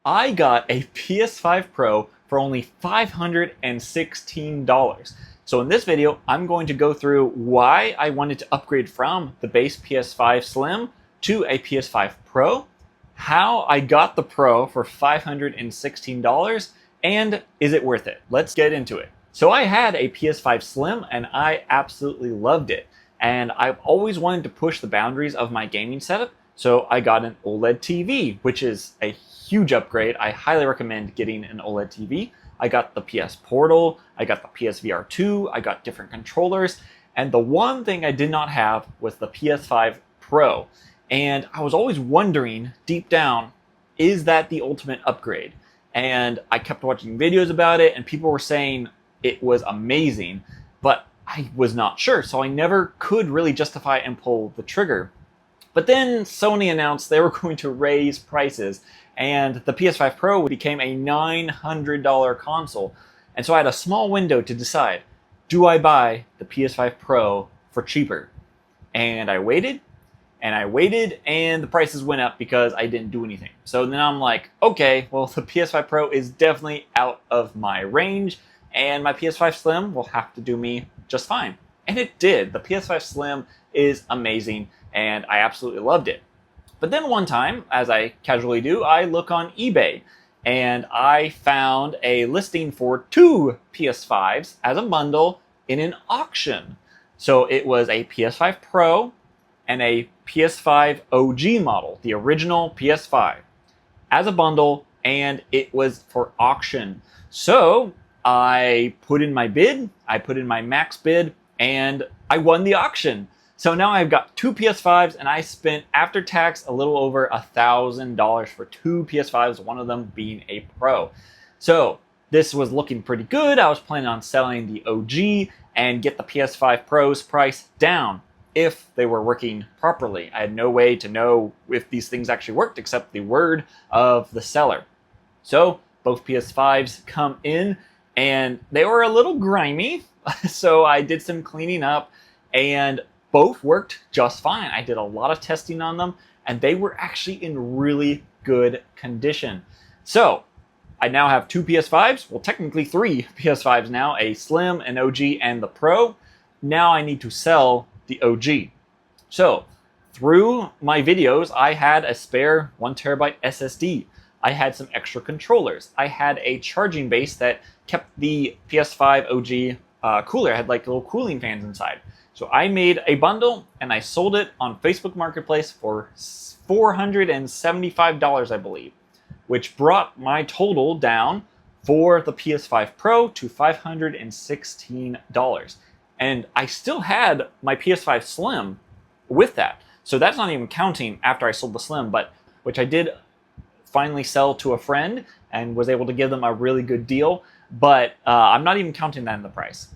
I got a PS5 Pro for only $516. So in this video, I'm going to go through why I wanted to upgrade from the base PS5 Slim to a PS5 Pro, how I got the Pro for $516, and is it worth it? Let's get into it. So I had a PS5 Slim and I absolutely loved it. And I've always wanted to push the boundaries of my gaming setup, so I got an OLED TV, which is a huge upgrade. I highly recommend getting an OLED TV. I got the PS Portal, I got the PSVR 2, I got different controllers, and the one thing I did not have was the PS5 Pro. And I was always wondering deep down, is that the ultimate upgrade? And I kept watching videos about it and people were saying it was amazing, but I was not sure, so I never could really justify and pull the trigger. But then Sony announced they were going to raise prices, and the PS5 Pro became a $900 console. And so I had a small window to decide, do I buy the PS5 Pro for cheaper? And I waited, and the prices went up because I didn't do anything. So then I'm like, okay, well, the PS5 Pro is definitely out of my range, and my PS5 Slim will have to do me just fine. And it did. The PS5 Slim is amazing, and I absolutely loved it. But then one time, as I casually do, I look on eBay, and I found a listing for two PS5s as a bundle in an auction. So it was a PS5 Pro and a PS5 OG model, the original PS5, as a bundle, and it was for auction. So I put in my bid, I put in my max bid, and I won the auction. So now I've got two PS5s, and I spent after tax a little over $1,000 for two PS5s, one of them being a Pro. So this was looking pretty good. I was planning on selling the OG and get the PS5 Pro's price down if they were working properly. I had no way to know if these things actually worked except the word of the seller. So both PS5s come in, and they were a little grimy. So I did some cleaning up, and both worked just fine. I did a lot of testing on them, and they were actually in really good condition. So I now have two PS5s, well, technically three PS5s now, a Slim, an OG, and the Pro. Now I need to sell the OG. So through my videos, I had a spare 1TB SSD. I had some extra controllers. I had a charging base that kept the PS5 OG cooler. I had like little cooling fans inside. So I made a bundle and I sold it on Facebook Marketplace for $475, I believe, which brought my total down for the PS5 Pro to $516. And I still had my PS5 Slim with that. So that's not even counting after I sold the Slim, but which I did finally sell to a friend and was able to give them a really good deal. But I'm not even counting that in the price.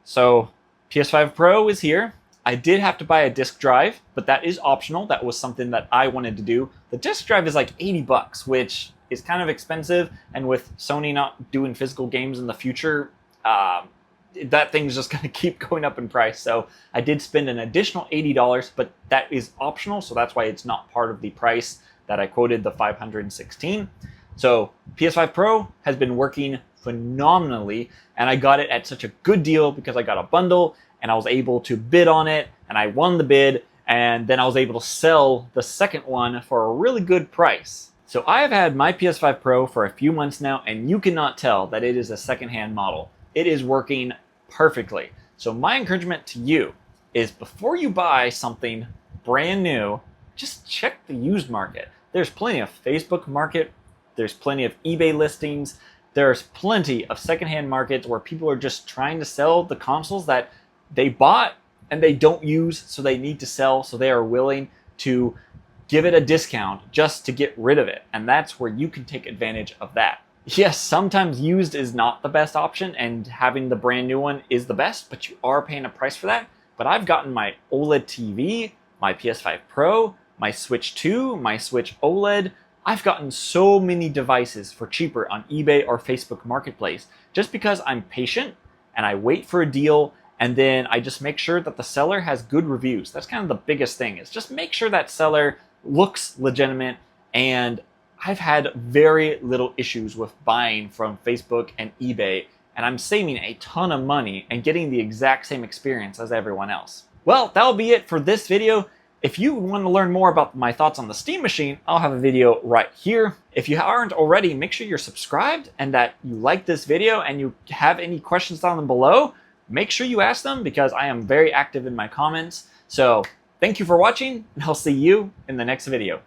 So PS5 Pro is here. I did have to buy a disk drive, but that is optional. That was something that I wanted to do. The disk drive is like $80, which is kind of expensive. And with Sony not doing physical games in the future, that thing's just going to keep going up in price. So I did spend an additional $80, but that is optional. So that's why it's not part of the price that I quoted, the $516. So PS5 Pro has been working phenomenally, and I got it at such a good deal because I got a bundle and I was able to bid on it, and I won the bid, and then I was able to sell the second one for a really good price. So I have had my PS5 Pro for a few months now, and you cannot tell that it is a secondhand model. It is working perfectly. So my encouragement to you is, before you buy something brand new, just check the used market. There's plenty of Facebook market, there's plenty of eBay listings, there's plenty of secondhand markets where people are just trying to sell the consoles that they bought and they don't use, so they need to sell, so they are willing to give it a discount just to get rid of it. And that's where you can take advantage of that. Yes, sometimes used is not the best option, and having the brand new one is the best, but you are paying a price for that. But I've gotten my OLED TV, my PS5 Pro, my Switch 2, my Switch OLED. I've gotten so many devices for cheaper on eBay or Facebook Marketplace just because I'm patient and I wait for a deal, and then I just make sure that the seller has good reviews. That's kind of the biggest thing, is just make sure that seller looks legitimate and I've had very little issues with buying from Facebook and eBay, and I'm saving a ton of money and getting the exact same experience as everyone else. Well, that'll be it for this video. If you want to learn more about my thoughts on the Steam Machine, I'll have a video right here. If you aren't already, make sure you're subscribed and that you like this video, and you have any questions down below, make sure you ask them because I am very active in my comments. So thank you for watching, and I'll see you in the next video.